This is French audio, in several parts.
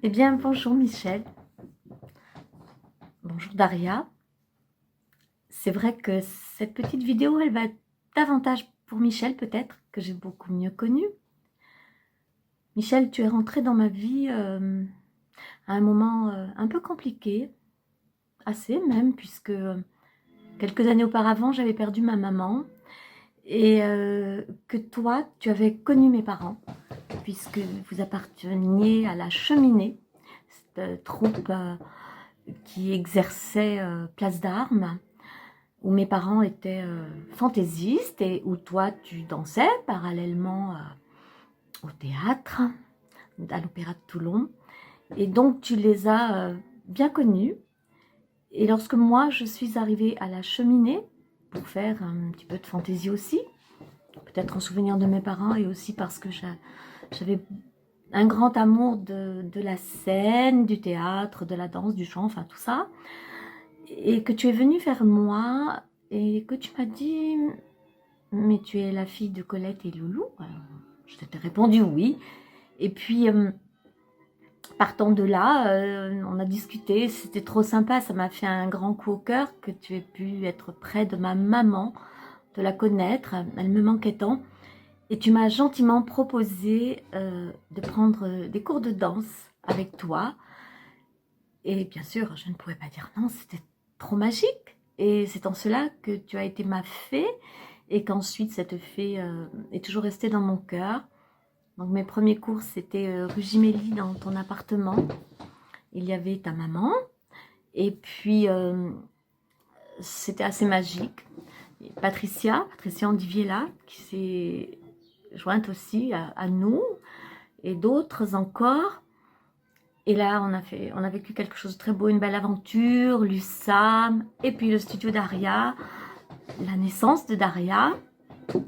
Eh bien, bonjour Michel, bonjour Daria. C'est vrai que cette petite vidéo, elle va être davantage pour Michel peut-être, que j'ai beaucoup mieux connu. Michel, tu es rentré dans ma vie à un moment un peu compliqué, assez même, puisque quelques années auparavant, j'avais perdu ma maman et que toi, tu avais connu mes parents, puisque vous apparteniez à la Cheminée, cette troupe qui exerçait place d'Armes, où mes parents étaient fantaisistes et où toi, tu dansais parallèlement au théâtre, à l'Opéra de Toulon. Et donc, tu les as bien connus. Et lorsque moi, je suis arrivée à la cheminée, pour faire un petit peu de fantaisie aussi, peut-être en souvenir de mes parents et aussi parce que j'avais un grand amour de la scène, du théâtre, de la danse, du chant, enfin tout ça, et que tu es venue vers moi et que tu m'as dit « Mais tu es la fille de Colette et Loulou ?» Alors, je t'ai répondu oui. Et puis, partant de là, on a discuté, c'était trop sympa, ça m'a fait un grand coup au cœur que tu aies pu être près de ma maman, de la connaître, elle me manquait tant. Et tu m'as gentiment proposé de prendre des cours de danse avec toi. Et bien sûr, je ne pouvais pas dire non, c'était trop magique. Et c'est en cela que tu as été ma fée et qu'ensuite cette fée est toujours restée dans mon cœur. Donc mes premiers cours, c'était rue Gimély dans ton appartement. Il y avait ta maman. Et puis, c'était assez magique. Patricia Andiviella, qui s'est jointe aussi à nous, et d'autres encore. Et là, on a vécu quelque chose de très beau, une belle aventure, l'USAM, et puis le studio Daria, la naissance de Daria,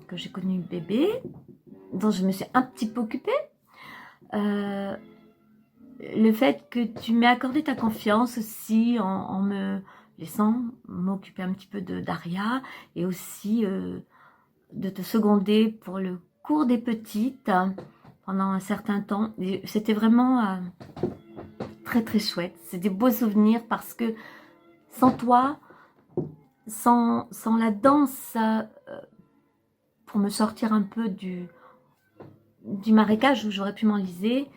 que j'ai connue bébé, dont je me suis un petit peu occupée. Le fait que tu m'aies accordé ta confiance aussi en me laissant m'occuper un petit peu de Daria et aussi de te seconder pour le cours des petites pendant un certain temps. C'était vraiment très très chouette. C'est des beaux souvenirs parce que sans toi, sans la danse, pour me sortir un peu du marécage où j'aurais pu m'enliser,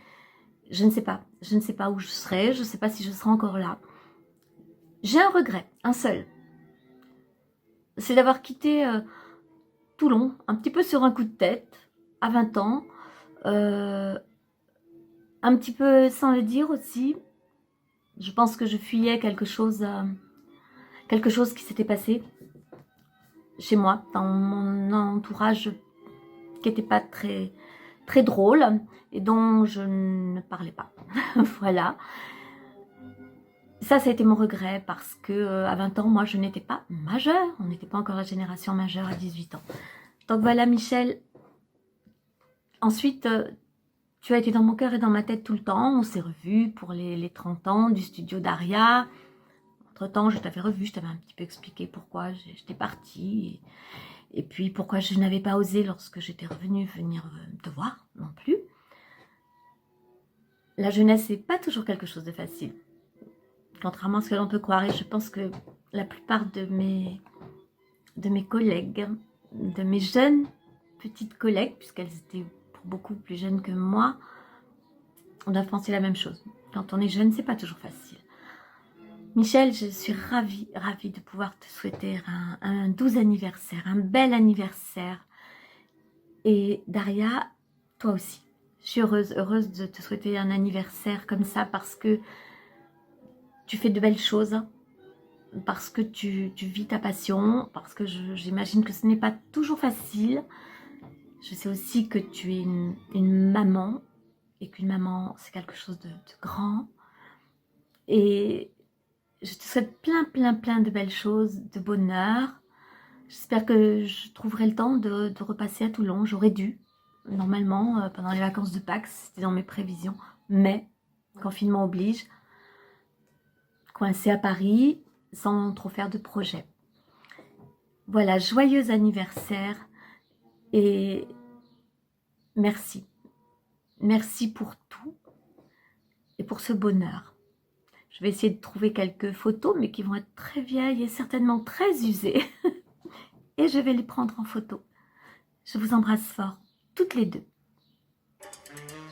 je ne sais pas. Je ne sais pas où je serai. Je ne sais pas si je serai encore là. J'ai un regret, un seul. C'est d'avoir quitté Toulon, un petit peu sur un coup de tête, à 20 ans. Un petit peu sans le dire aussi. Je pense que je fuyais quelque chose qui s'était passé chez moi, dans mon entourage qui n'était pas très, très drôle et dont je ne parlais pas. Voilà. Ça a été mon regret parce que à 20 ans, moi, je n'étais pas majeure. On n'était pas encore la génération majeure à 18 ans. Donc voilà, Michel. Ensuite, tu as été dans mon cœur et dans ma tête tout le temps. On s'est revus pour les 30 ans du studio Daria. Entre-temps, je t'avais revu, je t'avais un petit peu expliqué pourquoi j'étais partie. Et puis pourquoi je n'avais pas osé lorsque j'étais revenue venir te voir non plus. La jeunesse n'est pas toujours quelque chose de facile. Contrairement à ce que l'on peut croire, et je pense que la plupart de mes collègues, de mes jeunes petites collègues, puisqu'elles étaient pour beaucoup plus jeunes que moi, on doit penser la même chose. Quand on est jeune, c'est pas toujours facile. Michel, je suis ravie de pouvoir te souhaiter un doux anniversaire, un bel anniversaire. Et Daria, toi aussi. Je suis heureuse de te souhaiter un anniversaire comme ça parce que tu fais de belles choses, parce que tu vis ta passion, parce que j'imagine que ce n'est pas toujours facile. Je sais aussi que tu es une maman et qu'une maman, c'est quelque chose de grand. Et je te souhaite plein de belles choses, de bonheur. J'espère que je trouverai le temps de repasser à Toulon. J'aurais dû, normalement, pendant les vacances de Pâques, c'était dans mes prévisions. Mais, confinement oblige, coincée à Paris, sans trop faire de projet. Voilà, joyeux anniversaire et merci. Merci pour tout et pour ce bonheur. Je vais essayer de trouver quelques photos, mais qui vont être très vieilles et certainement très usées. Et je vais les prendre en photo. Je vous embrasse fort, toutes les deux.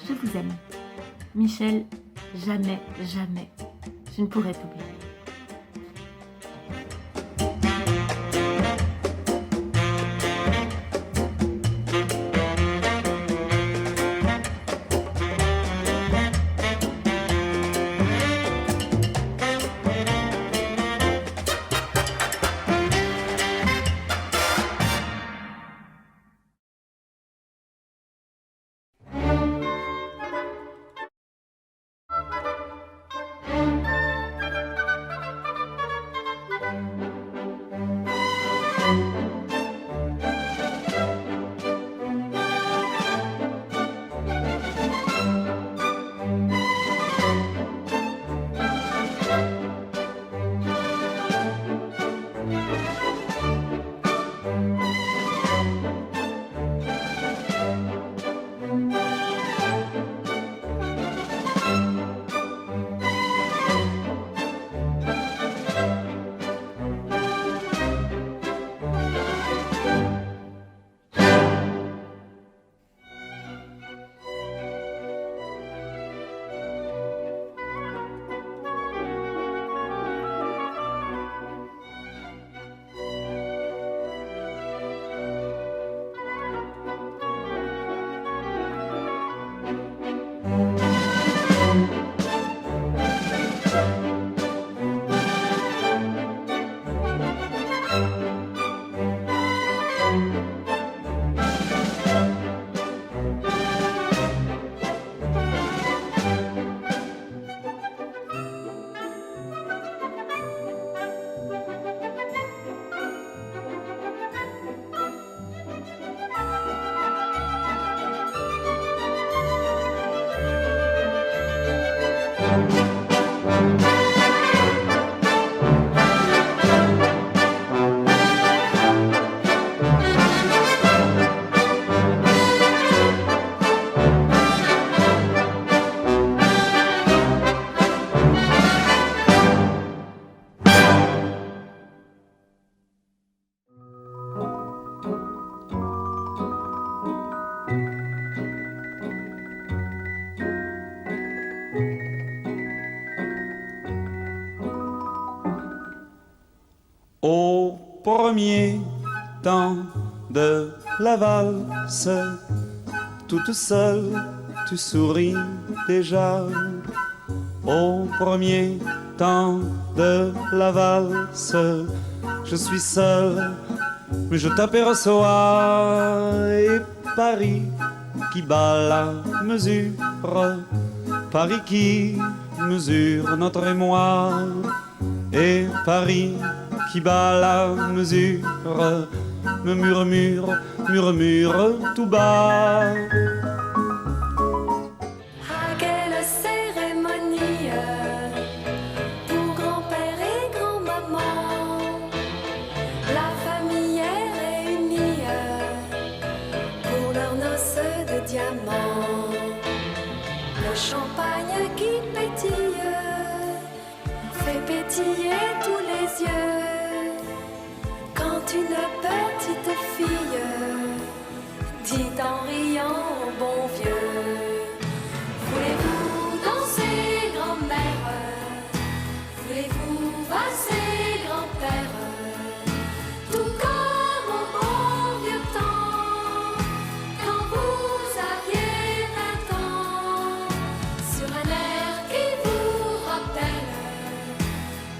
Je vous aime. Michel, jamais, je ne pourrai t'oublier. Au premier temps de la valse, toute seule, tu souris déjà. Au premier temps de la valse, je suis seul, mais je t'aperçois. Et Paris qui bat la mesure, Paris qui mesure notre émoi. Et Paris qui bat la mesure me murmure, murmure tout bas. Ah, quelle cérémonie pour grand-père et grand-maman. La famille est réunie pour leur noce de diamants. Le champagne qui pétille fait pétiller tous les yeux. Quand une petite fille dit en riant au bon vieux: voulez-vous danser, grand-mère? Voulez-vous valser, grand-père? Tout comme au bon vieux temps, quand vous aviez 20 ans, sur un air qui vous rappelle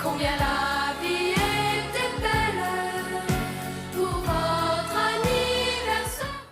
combien la vie était belle pour votre anniversaire.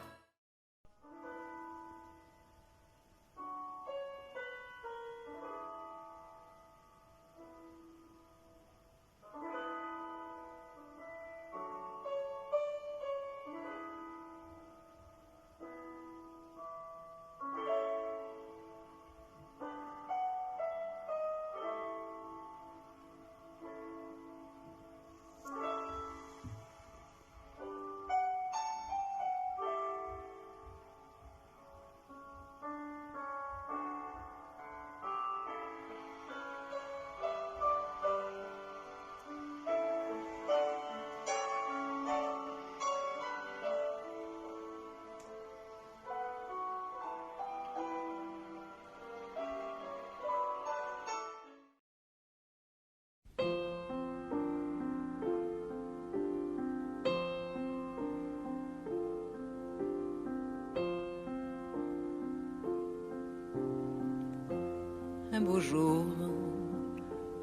Un beau jour,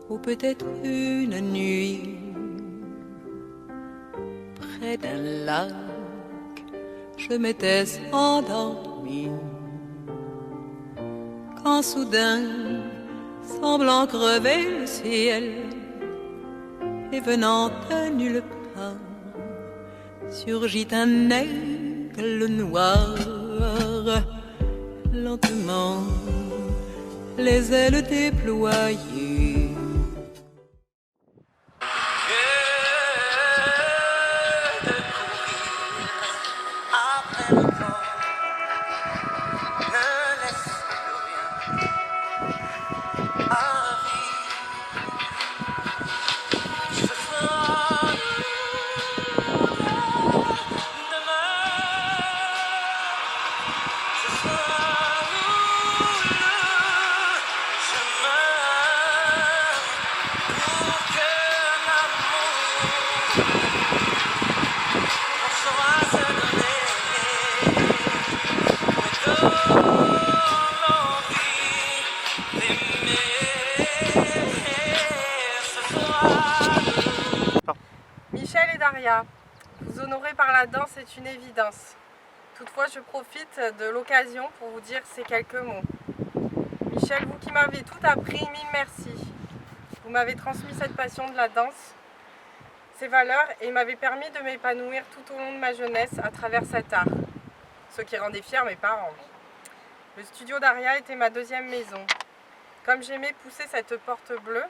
ou peut-être une nuit, près d'un lac, je m'étais endormi, quand soudain, semblant crever le ciel, et venant de nulle part, surgit un aigle noir. Lentement, les ailes déployées. Après le temps, ne laisse plus rien à la vie. Ce sera demain, ce sera le chemin pour que l'amour on saura se donner. Michel et Daria, vous honorer par la danse est une évidence. Toutefois, je profite de l'occasion pour vous dire ces quelques mots. Michel, vous qui m'avez tout appris, mille merci. Vous m'avez transmis cette passion de la danse, ces valeurs, et m'avez permis de m'épanouir tout au long de ma jeunesse à travers cet art, ce qui rendait fiers mes parents. Le studio Daria était ma deuxième maison. Comme j'aimais pousser cette porte bleue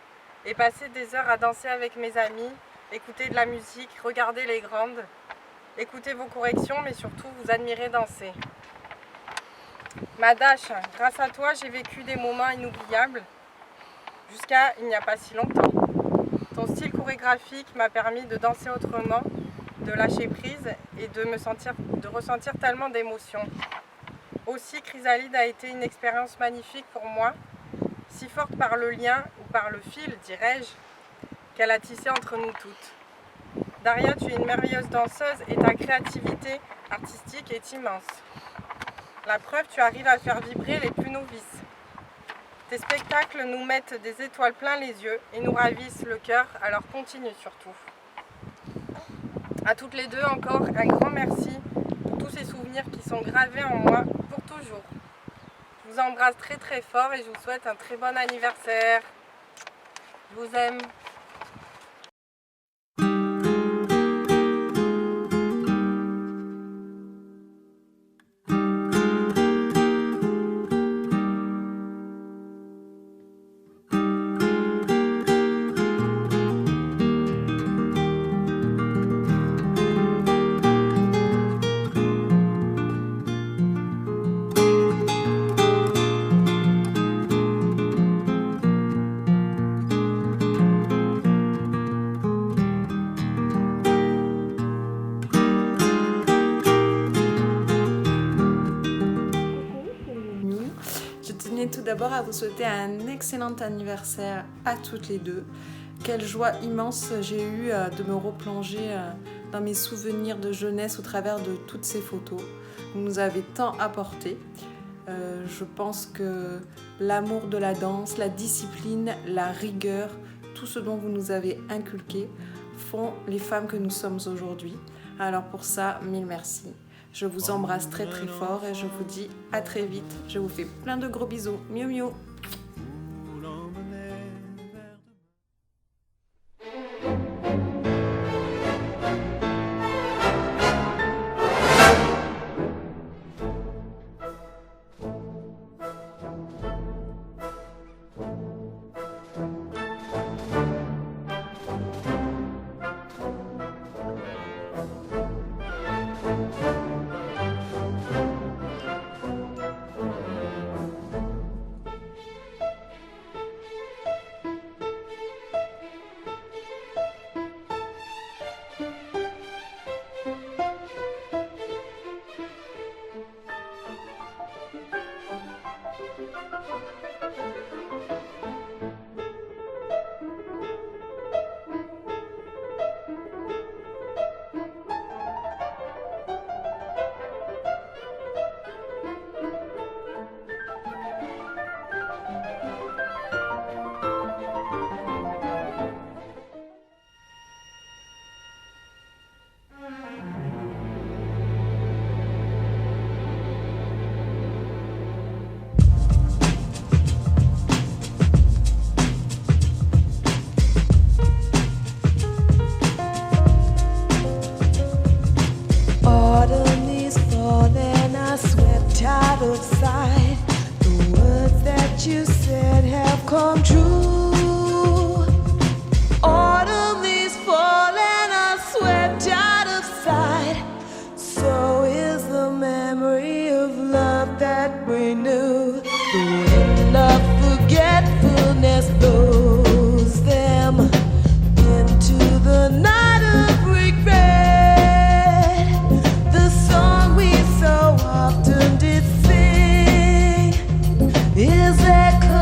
et passer des heures à danser avec mes amis, écouter de la musique, regarder les grandes, écouter vos corrections, mais surtout vous admirer danser. Madash, grâce à toi, j'ai vécu des moments inoubliables jusqu'à il n'y a pas si longtemps. Ton style chorégraphique m'a permis de danser autrement, de lâcher prise et de ressentir tellement d'émotions. Aussi, Chrysalide a été une expérience magnifique pour moi, si forte par le lien, ou par le fil, dirais-je, qu'elle a tissé entre nous toutes. Daria, tu es une merveilleuse danseuse et ta créativité artistique est immense. La preuve, tu arrives à faire vibrer les plus novices. Tes spectacles nous mettent des étoiles plein les yeux et nous ravissent le cœur, alors continue surtout. À toutes les deux, encore un grand merci pour tous ces souvenirs qui sont gravés en moi pour toujours. Je vous embrasse très très fort et je vous souhaite un très bon anniversaire. Je vous aime. Tout d'abord à vous souhaiter un excellent anniversaire à toutes les deux. Quelle joie immense j'ai eue de me replonger dans mes souvenirs de jeunesse au travers de toutes ces photos. Vous nous avez tant apporté. Je pense que l'amour de la danse, la discipline, la rigueur, tout ce dont vous nous avez inculqué font les femmes que nous sommes aujourd'hui. Alors pour ça, mille merci. Je vous embrasse très très fort et je vous dis à très vite. Je vous fais plein de gros bisous. Miou miou. that you said have come true. Autumn leaves fall and are swept out of sight. So is the memory of love that we knew. The wind of forgetfulness blows them into the night of regret. The song we so often did sing is echoing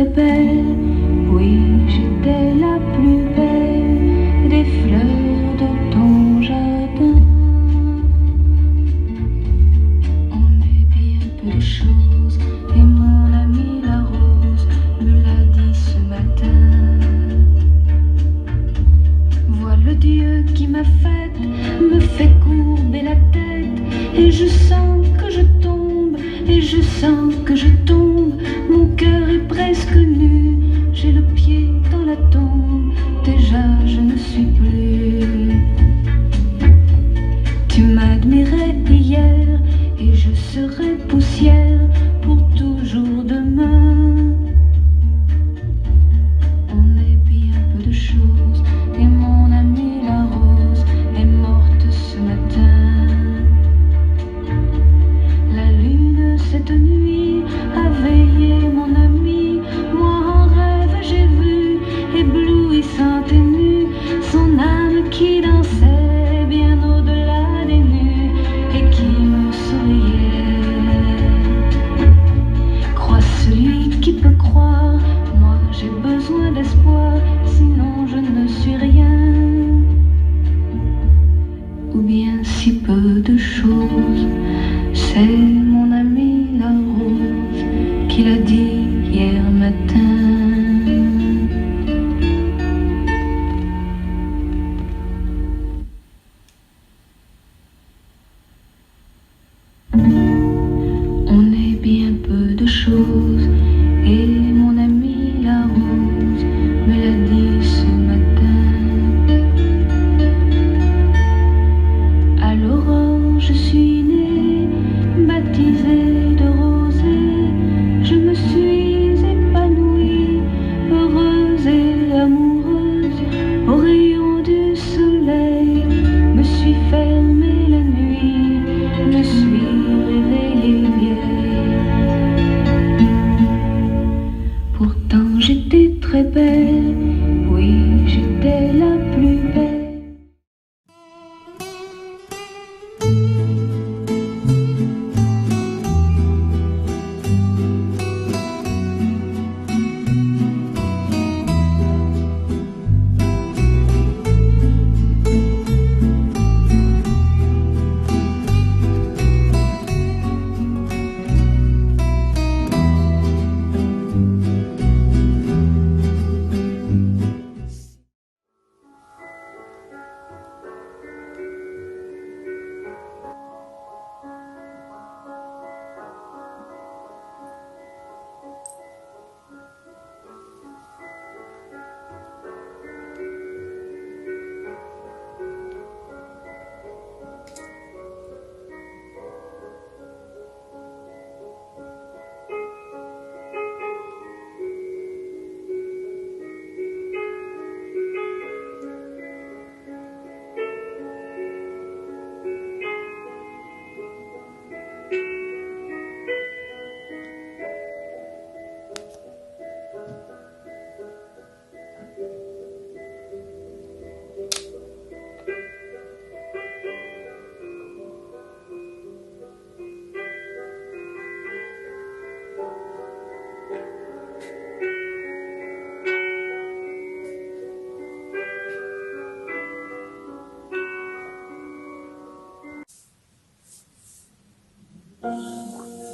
très belle, oui, j'étais la plus belle des fleurs de ton jardin. On est bien peu de choses, et mon amie la rose me l'a dit ce matin. Vois le Dieu qui m'a faite, me fait courber la tête, et je sens que je tombe, et je sens que je tombe. Mon cœur est presque nu, j'ai le pied dans la tombe, déjà je ne suis plus. Tu m'admirais hier, et je serai poussière pour toujours demain. On est bien peu de choses, et mon amie la rose est morte ce matin. La lune cette nuit a veillé mon ami, moi en rêve j'ai vu, éblouissante et nue, son âme qui dansait bien au-delà des nues et qui me souriait. Crois celui qui peut croire, moi j'ai besoin d'espoir, sinon je ne suis rien. Ou bien si peu de choses, c'est mon ami la rose qui l'a dit hier matin. On est bien peu de choses, et mon ami la rose me l'a dit ce matin. À l'aurore je suis née, baptisée de rosée, je me suis épanouie, heureuse et amoureuse, au rayon du soleil, me suis fermée la nuit, me suis réveillée vieille. Pourtant j'étais très belle, oui j'étais la plus belle.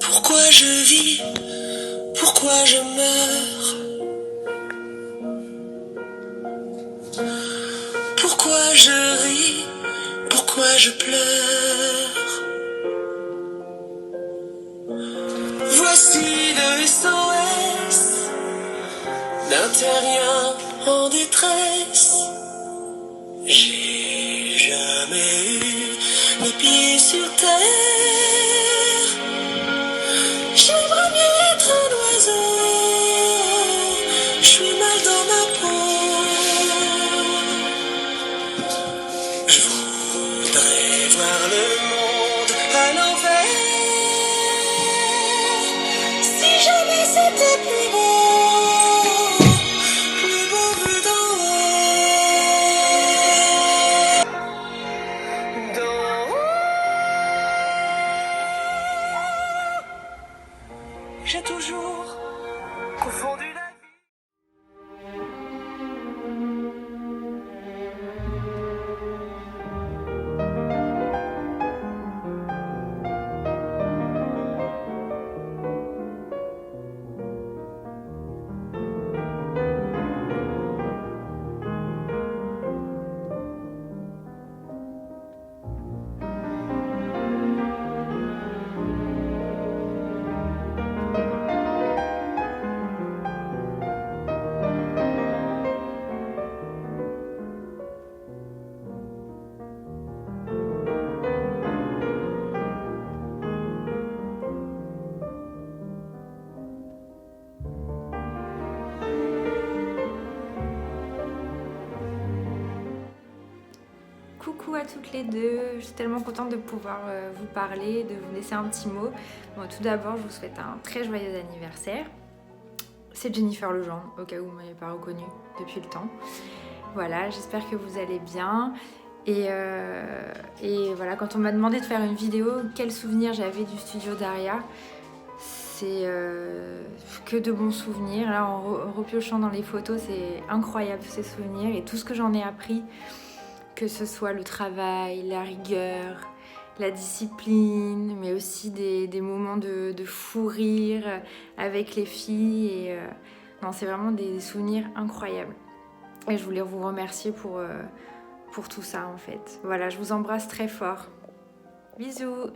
Pourquoi je vis, pourquoi je meurs, pourquoi je ris, pourquoi je pleure. Voici le SOS d'un terrien en détresse. J'ai jamais eu les pieds sur terre. J'aimerais bien être un oiseau, je suis mal dans ma peau. Je voudrais voir le monde à l'envers. Si jamais c'était plus beau vu d'en haut. D'en haut. coucou à toutes les deux. Je suis tellement contente de pouvoir vous parler, de vous laisser un petit mot. Bon, tout d'abord, je vous souhaite un très joyeux anniversaire. C'est Jennifer Legendre, au cas où vous ne m'avez pas reconnue depuis le temps. Voilà, j'espère que vous allez bien. Et voilà, quand on m'a demandé de faire une vidéo, quel souvenir j'avais du studio d'Aria, c'est que de bons souvenirs. Là, en repiochant dans les photos, c'est incroyable ces souvenirs et tout ce que j'en ai appris, que ce soit le travail, la rigueur, la discipline, mais aussi des moments de fou rire avec les filles. Et non, c'est vraiment des souvenirs incroyables. Et je voulais vous remercier pour tout ça en fait. Voilà, je vous embrasse très fort. Bisous.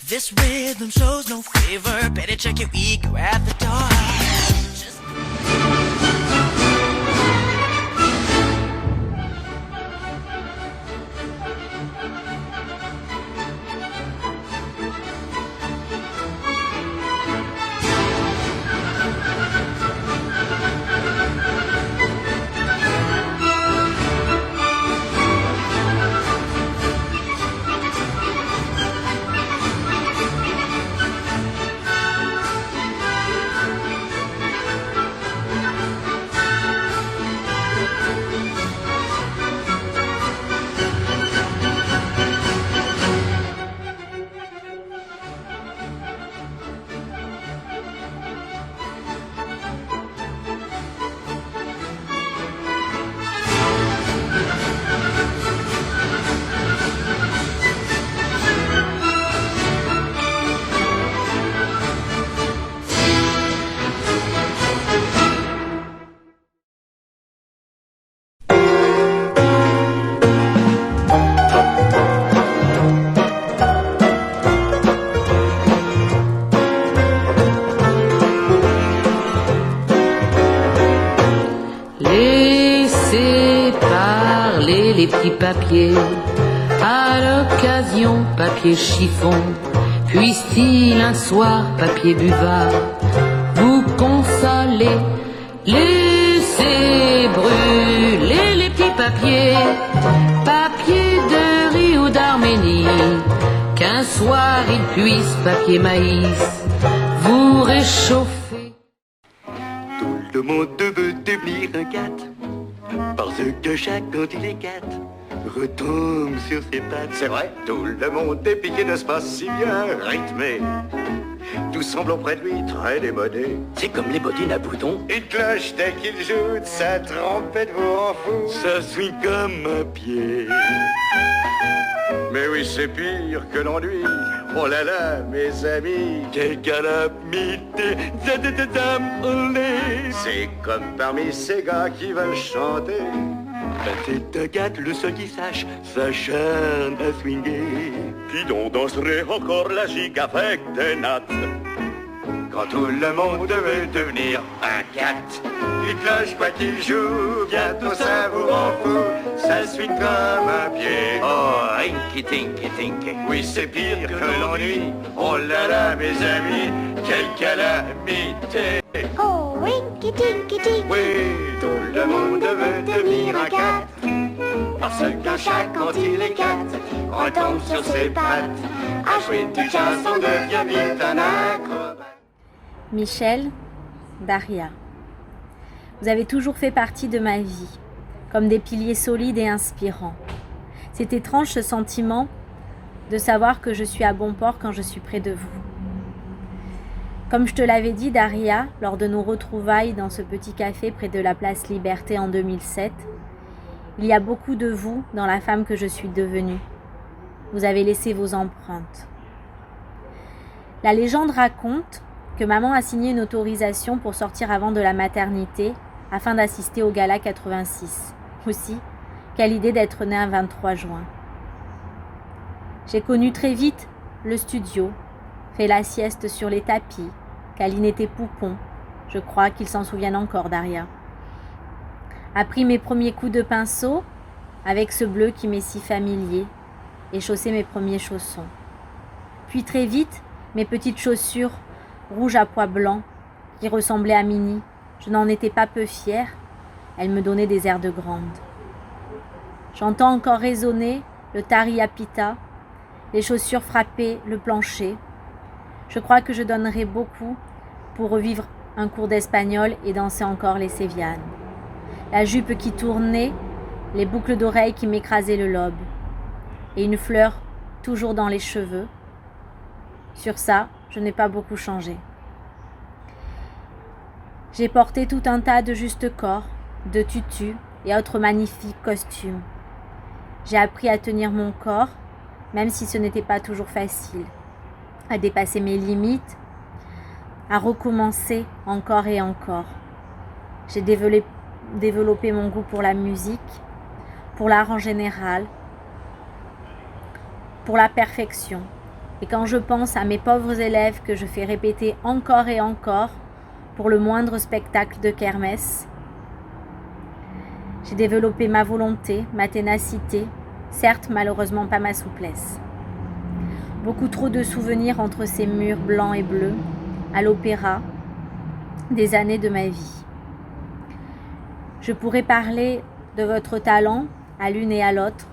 This rhythm shows no favor. Better check your ego at the door. papier. À l'occasion, papier chiffon, puisse-t-il un soir, papier buvard, vous consoler, laissez brûler les petits papiers, papier de riz ou d'Arménie, qu'un soir il puisse, papier maïs, vous réchauffer. Tout le monde veut devenir un cat, parce que chaque quand il est cat, retombe sur ses pattes. C'est vrai, tout le monde est piqué de ce pas si bien rythmé. Tout semble auprès de lui très démodé. C'est comme les bottines à boutons. Une cloche dès qu'il joue de sa trompette vous rend fou. Ça swing comme un pied. Mais oui, c'est pire que l'ennui. Oh là là, mes amis, quelle calamité. C'est comme parmi ces gars qui veulent chanter. C'est un cat, le seul qui sache, s'acharne à swinguer. Qui donc danserait encore la gigue avec des nattes? Quand tout le monde veut devenir un cat, il cloche quoi qu'il joue, bientôt ça vous rend fou. Ça swing comme un pied. Oh, rinky tinky tinky. Oui, c'est pire que l'ennui. Oh là là, mes amis, quelle calamité. Oh, winky tinky tinky. Oui, tout le monde veut devenir un cat, parce qu'un chat quand il est cat retombe sur ses pattes. À jouer du jazz on devient vite un acrobate. Michel, Daria, vous avez toujours fait partie de ma vie, comme des piliers solides et inspirants. C'est étrange ce sentiment de savoir que je suis à bon port quand je suis près de vous. Comme je te l'avais dit, Daria, lors de nos retrouvailles dans ce petit café près de la place Liberté en 2007, il y a beaucoup de vous dans la femme que je suis devenue. Vous avez laissé vos empreintes. La légende raconte que maman a signé une autorisation pour sortir avant de la maternité afin d'assister au gala 86. Aussi, quelle idée d'être née un 23 juin. J'ai connu très vite le studio, fait la sieste sur les tapis, câliné tes poupons. Je crois qu'ils s'en souviennent encore, Daria. A pris mes premiers coups de pinceau avec ce bleu qui m'est si familier et chaussé mes premiers chaussons. Puis très vite, mes petites chaussures rouges à pois blancs qui ressemblaient à Minnie. Je n'en étais pas peu fière, elles me donnaient des airs de grande. J'entends encore résonner le tariapita, les chaussures frappaient le plancher. Je crois que je donnerais beaucoup pour revivre un cours d'espagnol et danser encore les sévillanes. La jupe qui tournait, les boucles d'oreilles qui m'écrasaient le lobe. Et une fleur toujours dans les cheveux. Sur ça, je n'ai pas beaucoup changé. J'ai porté tout un tas de juste-corps, de tutus et autres magnifiques costumes. J'ai appris à tenir mon corps, même si ce n'était pas toujours facile, à dépasser mes limites, à recommencer encore et encore. J'ai développé mon goût pour la musique, pour l'art en général, pour la perfection. Et quand je pense à mes pauvres élèves que je fais répéter encore et encore pour le moindre spectacle de kermesse, j'ai développé ma volonté, ma ténacité, certes malheureusement pas ma souplesse. Beaucoup trop de souvenirs entre ces murs blancs et bleus, à l'opéra, des années de ma vie. Je pourrais parler de votre talent à l'une et à l'autre,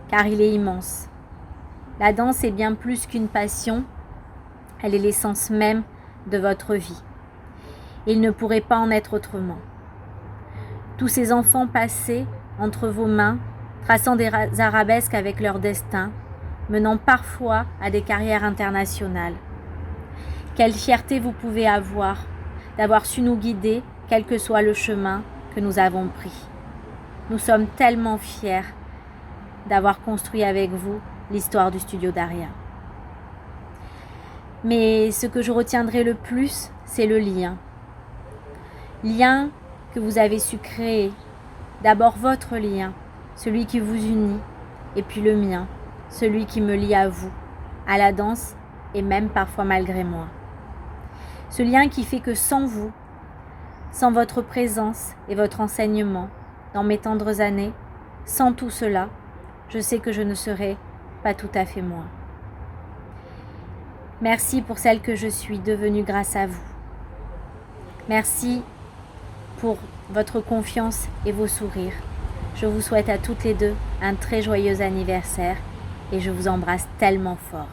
car il est immense. La danse est bien plus qu'une passion, elle est l'essence même de votre vie. Il ne pourrait pas en être autrement. Tous ces enfants passés entre vos mains, traçant des arabesques avec leur destin, menant parfois à des carrières internationales. Quelle fierté vous pouvez avoir d'avoir su nous guider, quel que soit le chemin que nous avons pris. Nous sommes tellement fiers d'avoir construit avec vous l'histoire du studio Daria. Mais ce que je retiendrai le plus, c'est le lien. Lien que vous avez su créer. D'abord votre lien, celui qui vous unit, et puis le mien, celui qui me lie à vous, à la danse et même parfois malgré moi. Ce lien qui fait que sans vous, sans votre présence et votre enseignement dans mes tendres années, sans tout cela, je sais que je ne serai pas tout à fait moi. Merci pour celle que je suis devenue grâce à vous. Merci pour votre confiance et vos sourires. Je vous souhaite à toutes les deux un très joyeux anniversaire et je vous embrasse tellement fort.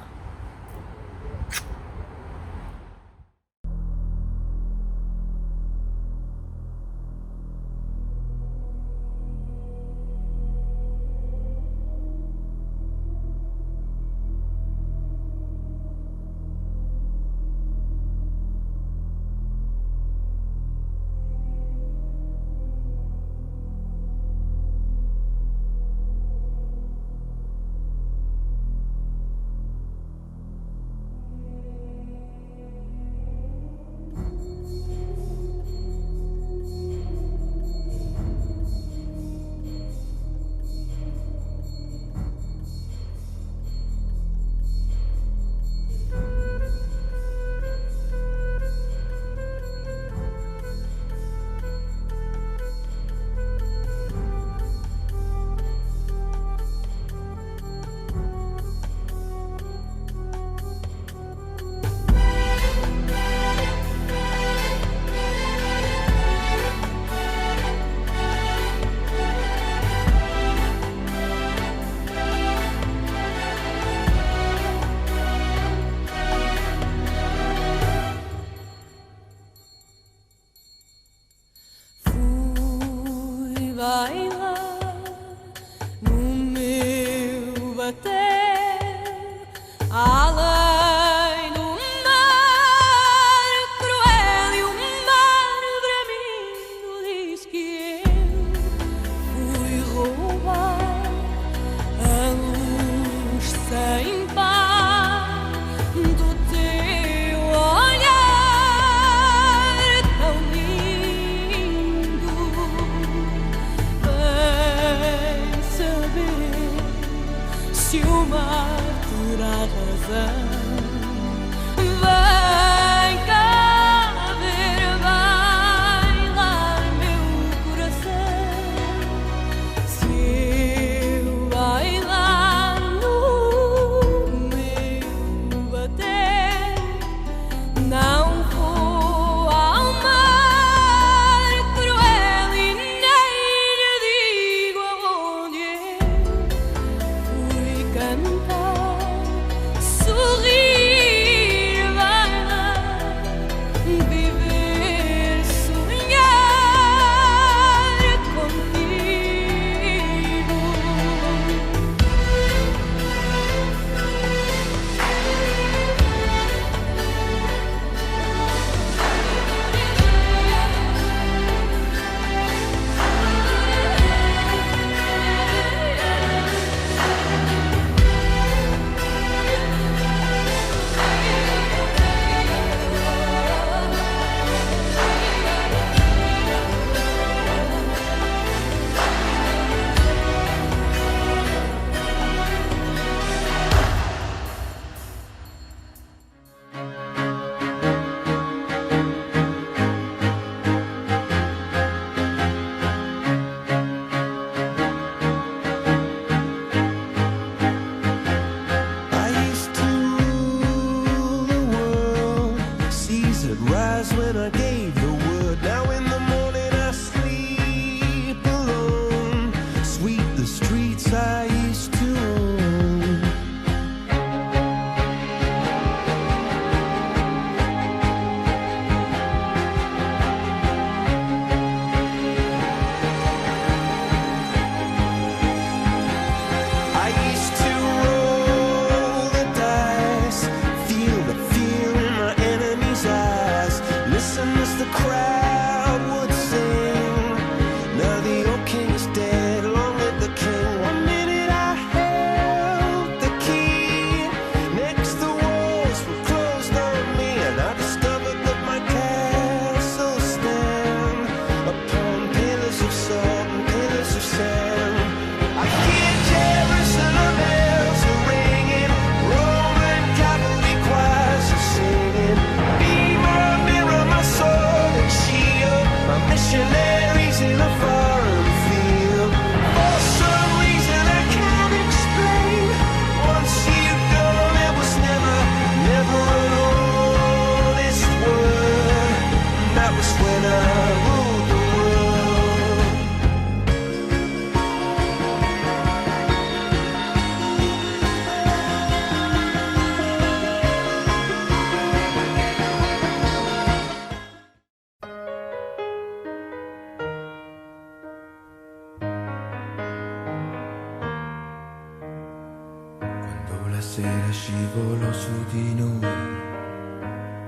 sera scivolò su di noi,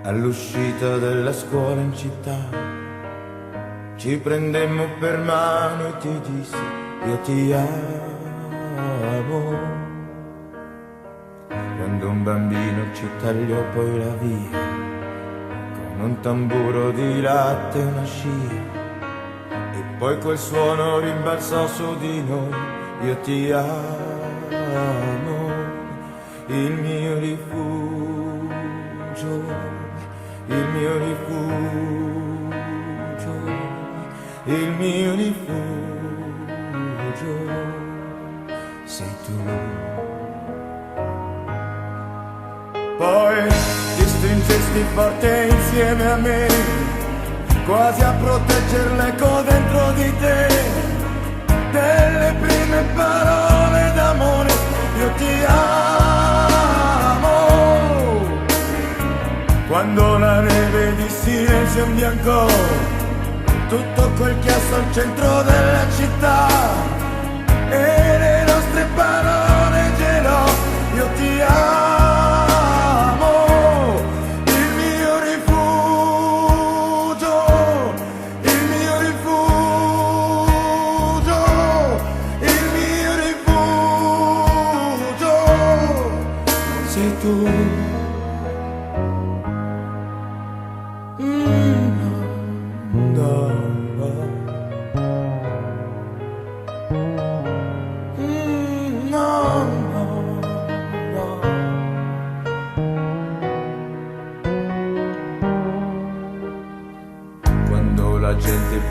all'uscita della scuola in città. Ci prendemmo per mano e ti dissi io ti amo. Quando un bambino ci tagliò poi la via, con un tamburo di latte e una scia, e poi quel suono rimbalzò su di noi, io ti amo, il mio rifugio, il mio rifugio, il mio rifugio, sei tu. Poi ti stringesti forte insieme a me, quasi a protegger l'eco dentro di te, delle prime parole d'amore, io ti amo. Quando la neve di silenzio imbiancò tutto quel chiasso al centro della città, e le nostre parole gelò, io ti amo.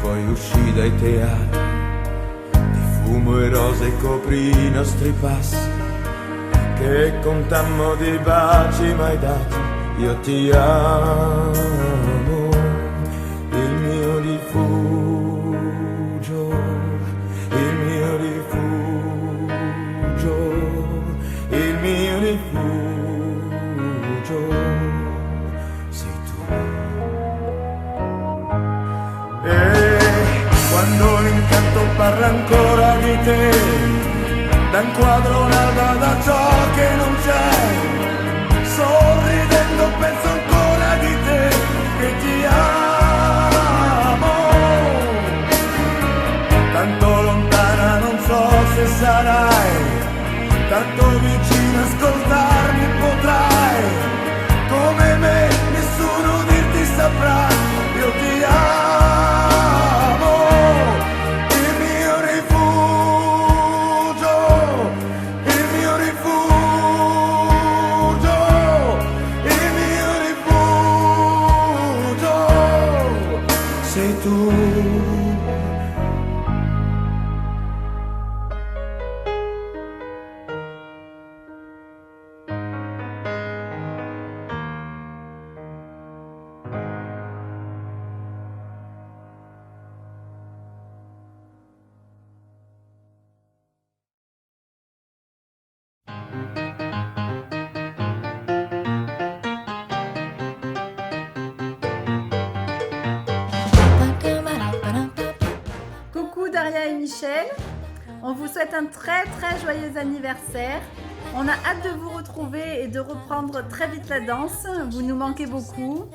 Poi uscì dai teatri, di fumo e rose coprì i nostri passi, che contammo di baci mai dati, io ti amo, il mio rifugio, il mio rifugio, il mio rifugio, sei tu. Quando l'incanto parla ancora di te, da un quadro un'alba da ciò che non c'è, sorridendo penso ancora di te, che ti amo. Tanto lontana non so se sarai, tanto vicino ascoltarmi potrai, come me nessuno dirti saprà, io ti amo. Daria et Michel, on vous souhaite un très joyeux anniversaire. On a hâte de vous retrouver et de reprendre très vite la danse. Vous nous manquez beaucoup.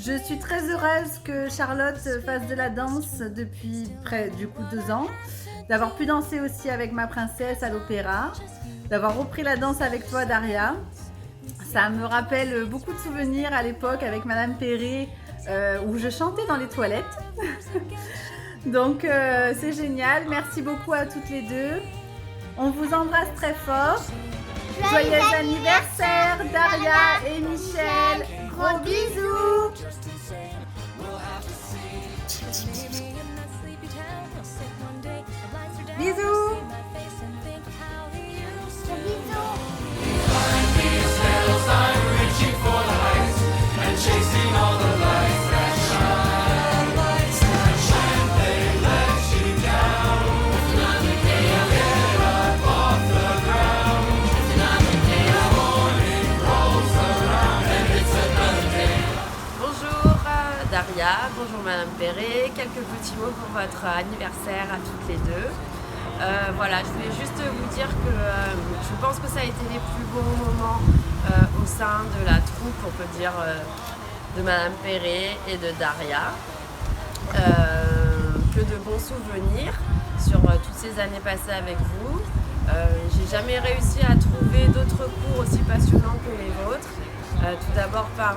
Je suis très heureuse que Charlotte fasse de la danse depuis près du coup 2 ans, d'avoir pu danser aussi avec ma princesse à l'opéra, d'avoir repris la danse avec toi Daria. Ça me rappelle beaucoup de souvenirs à l'époque avec Madame Perret où je chantais dans les toilettes. Donc c'est génial, merci beaucoup à toutes les deux. On vous embrasse très fort. Joyeux anniversaire Daria et Michel. Gros bisous. Bisous. Daria, bonjour Madame Perret, quelques petits mots pour votre anniversaire à toutes les deux. Voilà, je voulais juste vous dire que je pense que ça a été les plus beaux moments au sein de la troupe, on peut dire, de Madame Perret et de Daria. Que de bons souvenirs sur toutes ces années passées avec vous. J'ai jamais réussi à trouver d'autres cours aussi passionnants que les vôtres. Tout d'abord par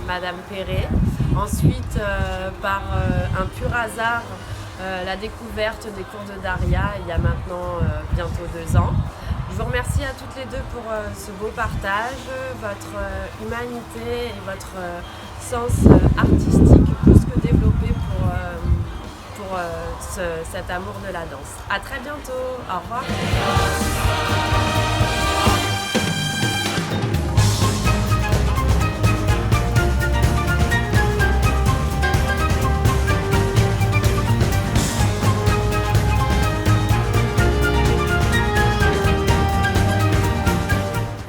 Madame Perret, ensuite par un pur hasard, la découverte des cours de Daria il y a maintenant bientôt 2 ans. Je vous remercie à toutes les deux pour ce beau partage, votre humanité et votre sens artistique plus que développé pour cet amour de la danse. À très bientôt, au revoir.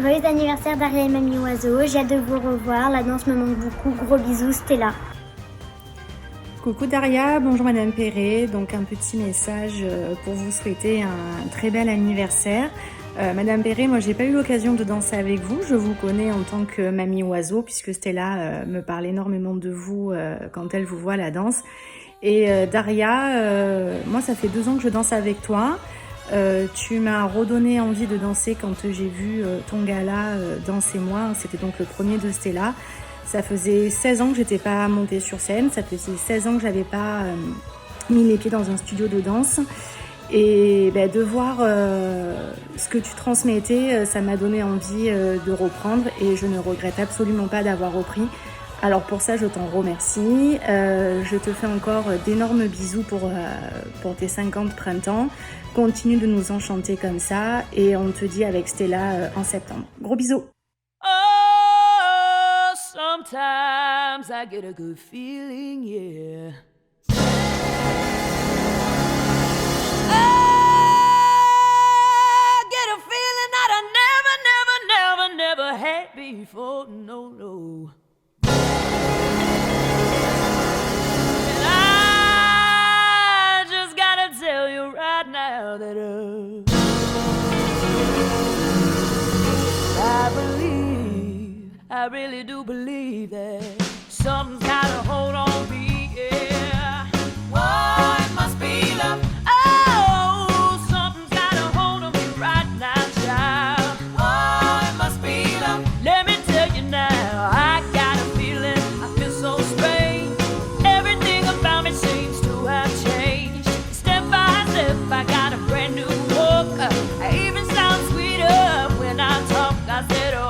Joyeux anniversaire Daria et Mamie Oiseau, j'ai hâte de vous revoir, la danse me manque beaucoup, gros bisous, Stella. Coucou Daria, bonjour Madame Perret, donc un petit message pour vous souhaiter un très bel anniversaire. Madame Perret, moi j'ai pas eu l'occasion de danser avec vous, je vous connais en tant que Mamie Oiseau puisque Stella me parle énormément de vous quand elle vous voit à la danse. Et Daria, moi ça fait 2 ans que je danse avec toi. Tu m'as redonné envie de danser quand j'ai vu ton gala Dansez-moi, c'était donc le premier de Stella. Ça faisait 16 ans que j'étais pas montée sur scène, ça faisait 16 ans que j'avais pas mis les pieds dans un studio de danse. Et de voir ce que tu transmettais, ça m'a donné envie de reprendre et je ne regrette absolument pas d'avoir repris. Alors pour ça, je t'en remercie. Je te fais encore d'énormes bisous pour tes 50 printemps. Continue de nous enchanter comme ça et on te dit avec Stella en septembre. Gros bisous. Oh, sometimes I get a good feeling, yeah. I get a feeling that I never had before, no, no. And I just gotta tell you right now that I really do believe that something's gotta hold on me, yeah. Oh, it must be love. Oh, something's gotta hold on me right now, child. Oh, it must be love. Let me tell you now, I got a feeling, I feel so strange. Everything about me seems to have changed. Step by step, I got a brand new look. I even sound sweeter when I talk. I said, oh.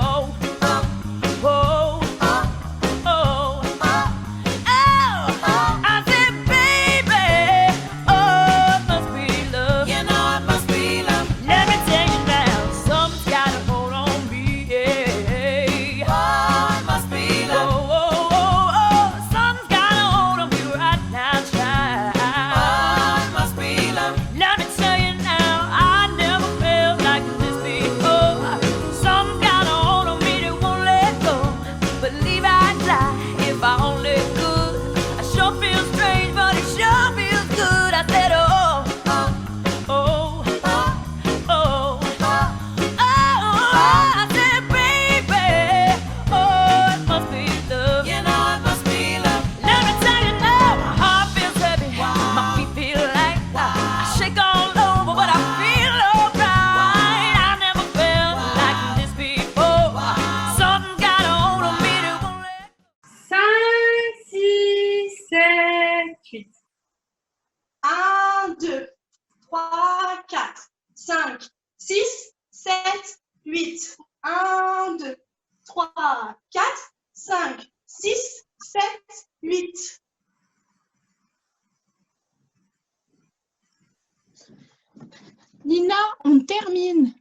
Nina, on termine.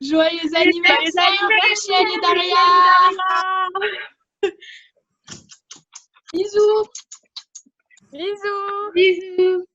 Joyeux anniversaire, Rachel et Daria. Bisous. Bisous. Bisous.